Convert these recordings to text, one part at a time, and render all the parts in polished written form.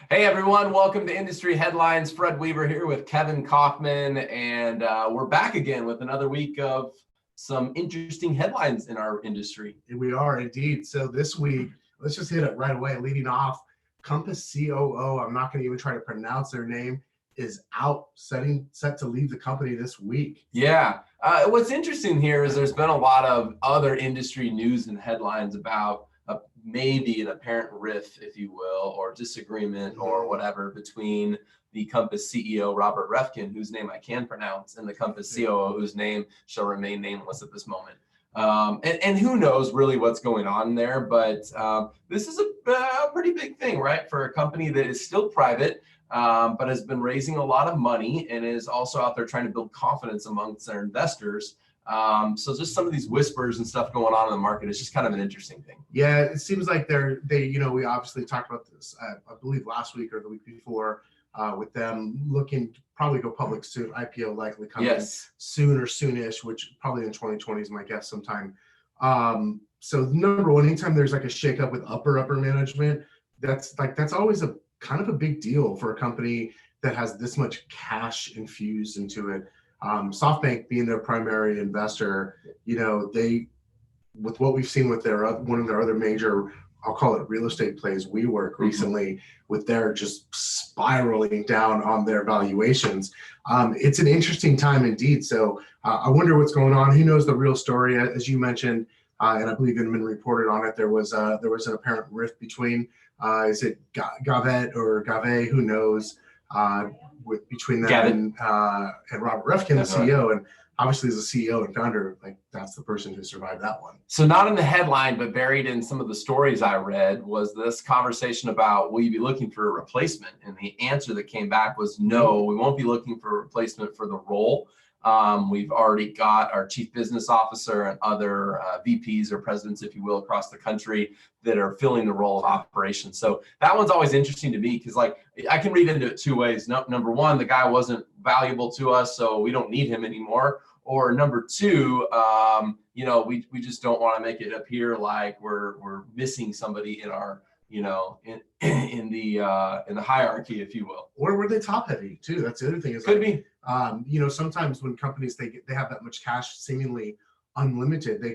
Hey everyone, welcome to Industry Headlines. Fred Weaver here with Kevin Kaufman, and we're back again with another week of some interesting headlines in our industry. We are indeed. So this week, let's just hit it right away. Leading off, Compass COO, I'm not going to even try to pronounce their name, is out, set to leave the company this week. Yeah. What's interesting here is there's been a lot of other industry news and headlines about maybe an apparent rift, if you will, or disagreement or whatever between the Compass CEO, Robert Refkin, whose name I can pronounce, and the Compass COO, whose name shall remain nameless at this moment. And who knows really what's going on there, but this is a pretty big thing, right? For a company that is still private, but has been raising a lot of money and is also out there trying to build confidence amongst their investors. So just some of these whispers and stuff going on in the market is just kind of an interesting thing. Yeah, it seems like we obviously talked about this, I believe last week or the week before, with them looking to probably go public soon, IPO likely coming soon or soonish, which probably in 2020 is my guess sometime. So number one, anytime there's like a shakeup with upper management, that's always a kind of a big deal for a company that has this much cash infused into it. SoftBank being their primary investor, they, with what we've seen with one of their other major, I'll call it real estate plays, WeWork recently, with their just spiraling down on their valuations. It's an interesting time indeed. So I wonder what's going on. Who knows the real story? As you mentioned, and I believe Inman reported on it, there was an apparent rift between, is it Gavet or Gave? Who knows? Between them and Robert Refkin, the CEO, and obviously as a CEO and founder, like that's the person who survived that one. So not in the headline, but buried in some of the stories I read was this conversation about, will you be looking for a replacement? And the answer that came back was no, we won't be looking for a replacement for the role. We've already got our chief business officer and other VPs or presidents, if you will, across the country that are filling the role of operations. So that one's always interesting to me because, like, I can read into it two ways. Number one, the guy wasn't valuable to us, so we don't need him anymore. Or number two, we just don't want to make it appear like we're missing somebody in our, in the hierarchy, if you will. Or were they top heavy too? That's the other thing. Could be. Sometimes when companies they have that much cash, seemingly unlimited, they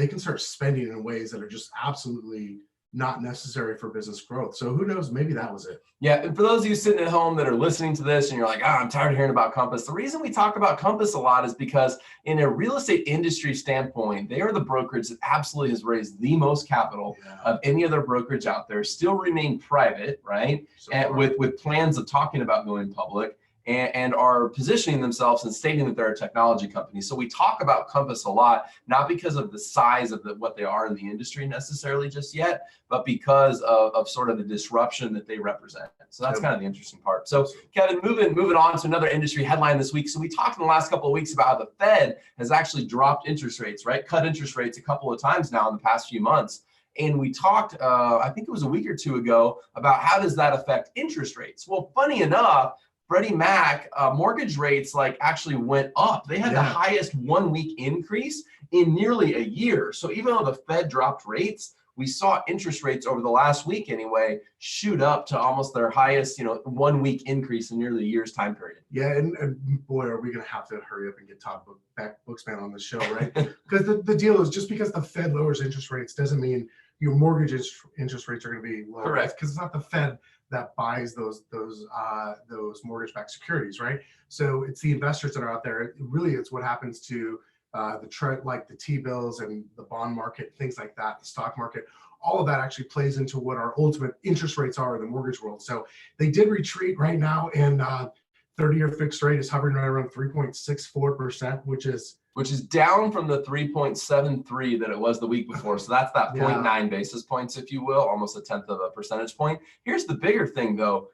can start spending in ways that are just absolutely not necessary for business growth. So who knows? Maybe that was it. Yeah, and for those of you sitting at home that are listening to this and you're like, I'm tired of hearing about Compass. The reason we talk about Compass a lot is because in a real estate industry standpoint, they are the brokerage that absolutely has raised the most capital of any other brokerage out there, still remain private, right? And with plans of talking about going public. And are positioning themselves and stating that they're a technology company. So we talk about Compass a lot, not because of the size of what they are in the industry necessarily just yet, but because of sort of the disruption that they represent. So that's kind of the interesting part. So Kevin, moving on to another industry headline this week. So we talked in the last couple of weeks about how the Fed has actually dropped interest rates, right? Cut interest rates a couple of times now in the past few months. And we talked, I think it was a week or two ago, about how does that affect interest rates? Well, funny enough, Freddie Mac mortgage rates actually went up. They had the highest 1 week increase in nearly a year. So even though the Fed dropped rates, we saw interest rates over the last week anyway shoot up to almost their highest 1 week increase in nearly a year's time period. Yeah, and boy, are we going to have to hurry up and get Todd Bookspan on the show, right? Because the deal is, just because the Fed lowers interest rates doesn't mean your mortgage interest rates are going to be lower. Correct. Because it's not the Fed that buys those mortgage-backed securities, right? So it's the investors that are out there. It's what happens to the T-bills and the bond market, things like that, the stock market. All of that actually plays into what our ultimate interest rates are in the mortgage world. So they did retreat right now, and 30-year fixed rate is hovering right around 3.64%, which is down from the 3.73 that it was the week before. So that's that 0.9 basis points, if you will, almost a tenth of a percentage point. Here's the bigger thing, though.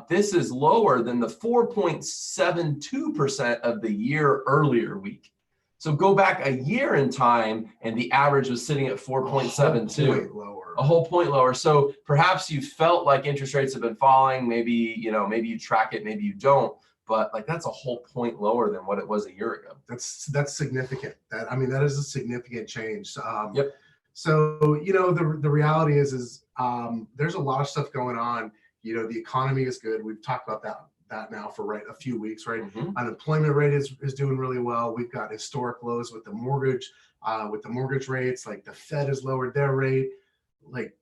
This is lower than the 4.72% of the year earlier week. So go back a year in time, and the average was sitting at 4.72. A whole point lower. So perhaps you felt like interest rates have been falling. Maybe you track it, maybe you don't. But that's a whole point lower than what it was a year ago. That's significant. That is a significant change. Yep. So the reality is there's a lot of stuff going on The economy is good. We've talked about that now for a few weeks, right? Mm-hmm. Unemployment rate is doing really well. We've got historic lows with the mortgage rates. Like the Fed has lowered their rate. Like,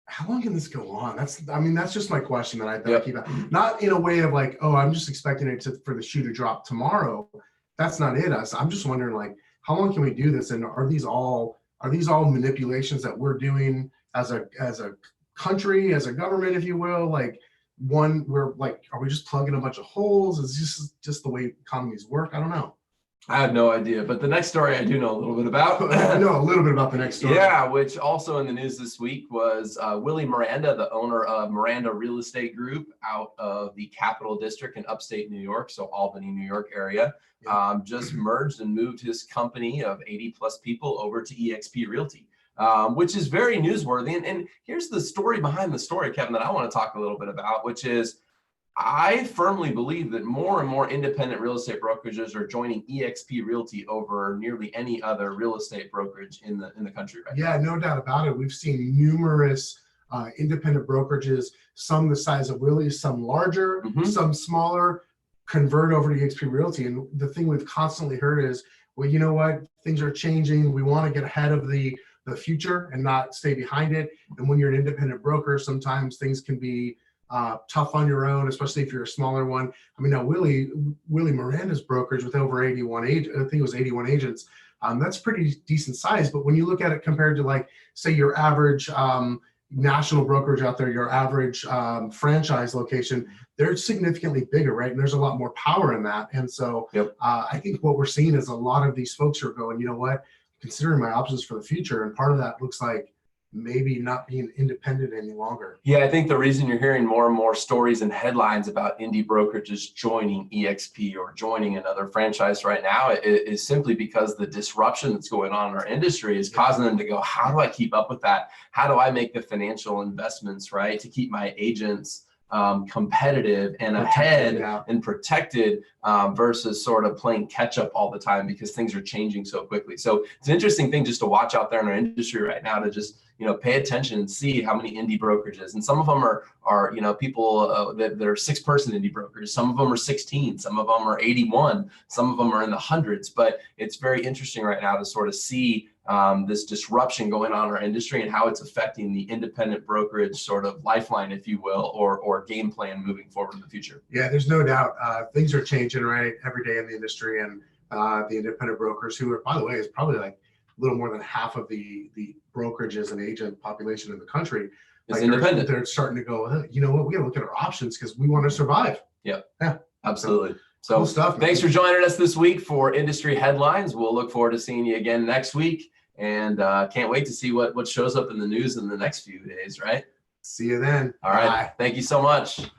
how long can this go on? That's just my question that I keep not in a way of like, oh, I'm just expecting for the shoe to drop tomorrow. That's not it. I'm just wondering, like, how long can we do this? And are these all manipulations that we're doing as a country, as a government, if you will? Like, we're like, are we just plugging a bunch of holes? Is this just the way economies work? I don't know. I have no idea, but the next story I do know a little bit about. I know a little bit about the next story. Yeah, which also in the news this week was Willie Miranda, the owner of Miranda Real Estate Group out of the Capital District in upstate New York, so Albany, New York area, just merged and moved his company of 80 plus people over to eXp Realty. Which is very newsworthy. And here's the story behind the story, Kevin, that I want to talk a little bit about, which is I firmly believe that more and more independent real estate brokerages are joining eXp Realty over nearly any other real estate brokerage in the country right now. Yeah, no doubt about it. We've seen numerous independent brokerages, some the size of Willie's, some larger, some smaller, convert over to eXp Realty. And the thing we've constantly heard is, well, you know what? Things are changing. We want to get ahead of the future and not stay behind it. And when you're an independent broker, sometimes things can be tough on your own, especially if you're a smaller one. I mean, now Willie Miranda's brokerage with over 81 agents, I think it was 81 agents. That's pretty decent size. But when you look at it compared to, like, say, your average national brokerage out there, your average franchise location, they're significantly bigger, right? And there's a lot more power in that. And so I think what we're seeing is a lot of these folks are going, you know what, considering my options for the future. And part of that looks like maybe not being independent any longer. Yeah, I think the reason you're hearing more and more stories and headlines about indie brokerages joining eXp or joining another franchise right now is simply because the disruption that's going on in our industry is causing them to go, how do I keep up with that? How do I make the financial investments, right, to keep my agents competitive and ahead and protected versus sort of playing catch up all the time because things are changing so quickly. So it's an interesting thing just to watch out there in our industry right now, to just, pay attention and see how many indie brokerages, and some of them are people that are 6-person indie brokers. Some of them are 16, some of them are 81, some of them are in the hundreds, but it's very interesting right now to sort of see this disruption going on in our industry and how it's affecting the independent brokerage sort of lifeline, if you will, or game plan moving forward in the future. Yeah, there's no doubt things are changing, right, every day in the industry, and the independent brokers, who are, by the way, is probably like a little more than half of the brokerages and agent population in the country. It's independent. They're starting to go, you know what, we gotta look at our options because we want to survive. Yeah, absolutely. So cool stuff, man. Thanks for joining us this week for Industry Headlines. We'll look forward to seeing you again next week, and can't wait to see what shows up in the news in the next few days, right? See you then. All right. Bye. Thank you so much.